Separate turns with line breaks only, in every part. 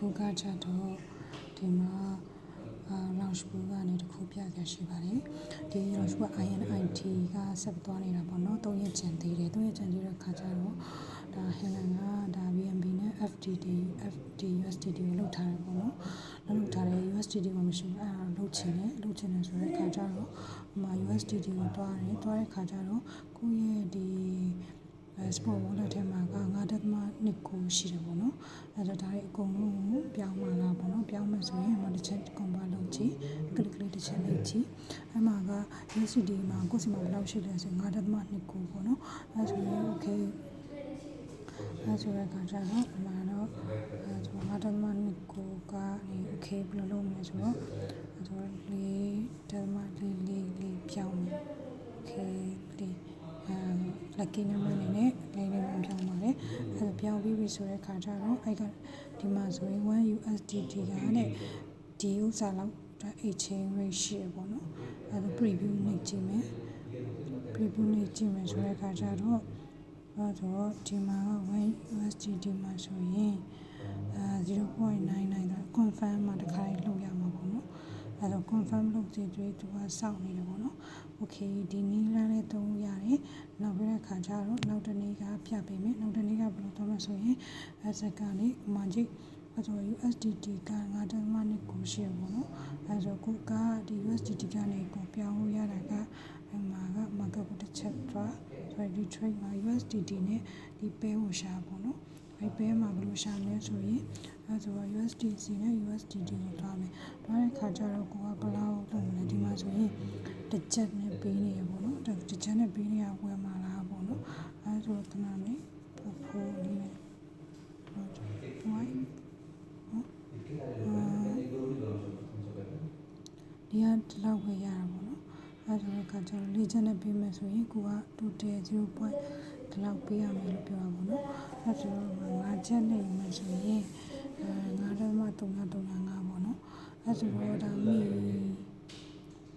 ခုကကြတော့ဒီမှာlaunch pool ကနေတခုပြရရှိပါတယ်ဒီ launch pool INIT ကဆက်သွားနေတာပေါ့နော်3ရက်ကျန်သေးတယ်3ရက်ကျန်သေးတဲ့ခါကျတော့ဒါဟန်လန်ကဒါ BNB နဲ့ FD USDT ကိုလောက်ထားတယ်ပေါ့နော်လောက်ထားတယ် USDT မှာမရှိဘူးအဲ့ဒါလောက်ချင်တယ်ဆိုတဲ့ခါကျတော့ဟိုမှာ USDT ကိုတွားတဲ့ခါကျတော့ကိုယ့်ရဲ့ဒီsport wallet ထဲမှာက9.2ရှိတယ်ပေါ့နော်အဲ့တော့ဒါတွေအကုန်လုံးကိုပြောင်းမှလာပေါ့နော်ပြောင်းမှဆိုရင်တစ်ချက် convert လုပ်ကြည့်ကလစ်တစ်ချက်လုပ်ကြည့်အဲ့မှာက USDT မှာကိုယ့်စီမှာဘယ်လောက်ရှိလဲဆို9.2ပေါ့နော်အဲ့ဆိုရင် okay အဲ့ဆိုတဲ့အခါကျတော့ဒီမှာတော့9.2ကနေ okay ဘယ်လိုလုပ်မလဲဆိုတော့4.44ပြောင်းမယ် okay lucky number အနေနဲ့လေးပြောင်းပါတယ်အဲ့ဒါပြောင်းပြီးပြီဆိုတဲ့အခါကျတော့အဲ့ကဒီမှာဆိုရင်1 USDT ကတဲ့ဒီဥစားလောက် exchange rate ရှိရပေါ့နော်အဲ့ဒါ preview နေကြည့်မယ်ဆိုတဲ့အခါကျတော့ဒီမှာ1 USDT မှာဆိုရင်0.99 တော့ confirm မှာတစ်ခါလုပ်ရမှာပေါ့နော်အဲ့တော့ confirm လုပ်တဲ့သူကစောင့်နေတယ်ပေါ့နော် okay ဒီနည်းလမ်းနဲ့သုံးရတယ်နောက်ပြီးတဲ့အခါကျတော့နောက်တစ်နေ့ကပြပေးမယ်နောက်တစ်နေ့ကဘယ်လိုသုံးမလဲဆိုရင်စက်ကနေမှကြည့်အဲ့တော့ USDT က9.2ရှိရပေါ့နော်အဲ့တော့ကိုကဒီ USDT ကနေကိုပြောင်းလို့ရတာကအဲ့မှာက market ကိုတစ်ချက်သွားဆိုဒီ trade မှာ USDT နဲ့ဒီ pair ကိုရှာပေါ့နော်အဲ့ pair မှာဘယ်လိုရှာလဲဆိုရင်အဲ့ဆိုတော့ USDC နဲ့ USDT ကိုသွားမယ်သွားတဲ့ခါကျတော့ကိုကဘယ်လောက်လုပ်မလဲဒီမှာဆိုရင်တစ်ချက်နဲ့ပေးနေရပေါ့နော်တစ်ချက်နဲ့ပေးနေရဝယ်မှာလားပေါ့နော်အဲ့ဆိုတော့ခဏလေးဖို့လေးနဲ့ဒီကဒီလောက်ပဲရတာပေါ့နော်အဲ့ဆိုတော့ခါကျတော့၄ချက်နဲ့ပေးမယ်ဆိုရင်ကိုက total 0. ဒီလောက်ပေးရမယ်လို့ပြောတာပေါ့နော်အဲ့ဆိုတော့5ချက်နဲ့ယူမယ်ဆိုရင်9.335ပေါ့နော်အဲ့ဆိုတော့ဒါမီ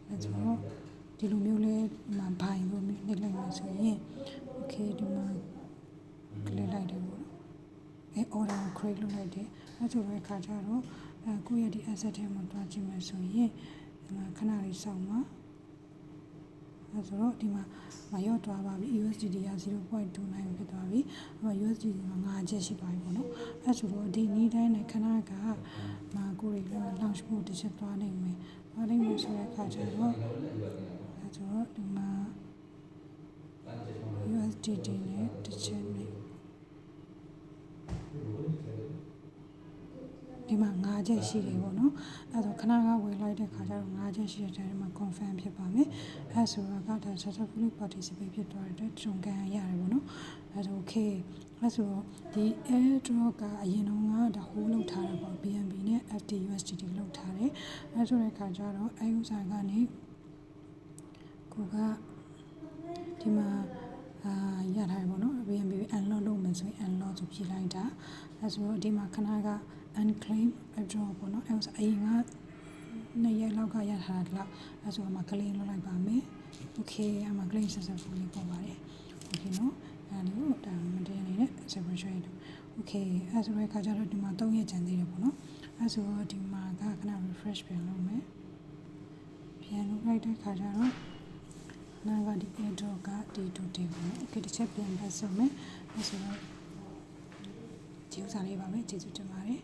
အဲ့ဆိုတော့ဒီလိုမျိုးလေးမှာဘိုင်လို့နေလိုက်မယ်ဆိုရင် okay ဒီမှာကလစ်လိုက်တယ်ပေါ့နော်အဲ့ order ကို create လုပ်လိုက်တယ်အဲ့ဆိုတော့ခါကျတော့ကိုယ့်ရဲ့ဒီ asset ထဲမှာတွားကြည့်မယ်ဆိုရင်ဒီမှာခဏလေးစောင့်ပါအဲ့ဆိုတော့ဒီမှာရော့သွားပါပြီ USDT က 0.29 ဖြစ်သွားပြီအဲ့မှာ USDT မှာ5ချက်ရှိသွားပြီပေါ့နော်အဲ့ဆိုတော့ဒီနေ့တိုင်းနဲ့ခဏကကိုယ်တွေ launch ဖို့တစ်ချက်သွားနိုင်မယ်ဆိုတဲ့အခါကျတော့အဲ့ဆိုတော့ဒီမှာ USDT နဲ့တစ်ချက်နဲ့ဒီမှာ5ချက်ရှိတယ်ပေါ့နော်အဲ့တော့ခဏကဝယ်လိုက်တဲ့ခါကျတော့5ချက်ရှိတဲ့ထဲမှာ confirm ဖြစ်ပါမယ်အဲ့ဆိုတော့ဒါ successfully participate ဖြစ်သွားတဲ့ဂျုံကန်ရတယ်ပေါ့နော်အဲ့တော့ okay အဲ့ဆိုတော့ဒီ airdrop ကအရင်တော့ဒါ hold လုပ်ထားတာပေါ့ BNB နဲ့ FD USDT လုပ်ထားတယ်အဲ့ဆိုတဲ့ခါကျတော့အဲ့ဥစားကနေကိုကဒီမှာရထားတယ်ပေါ့နော် BNB unlock လုပ်မယ်ဆိုရင် unlock ဆိုပြလိုက်တာအဲ့ဆိုတော့ဒီမှာခဏကunclaim airdrop ပေါ့နော်အဲ့ဆိုအရင်က2ရက်လောက်ကရထားတာလောက်အဲ့ဆိုမှ claim လုပ်လိုက်ပါမယ် okay အမှ claim successfully ပေါ်ပါတယ် okay နော်အဲ့လိုဒါမတင်နေနဲ့ separation တို့ okay အဲ့ဆိုတော့ခါကျတော့ဒီမှာ3ရက်ကျန်သေးတယ်ပေါ့နော်အဲ့ဆိုတော့ဒီမှာကခဏ refresh ပြန်လုပ်မယ်ပြန်လုပ်လိုက်တဲ့ခါကျတော့နာကဒီ airdrop ကဒီ total ပေါ့နော် okay တစ်ချက်ပြန်ပတ်စုံမယ်အဲ့ဆိုတော့ဒီဥစားလေးပါပဲကျေးဇူးတင်ပါတယ်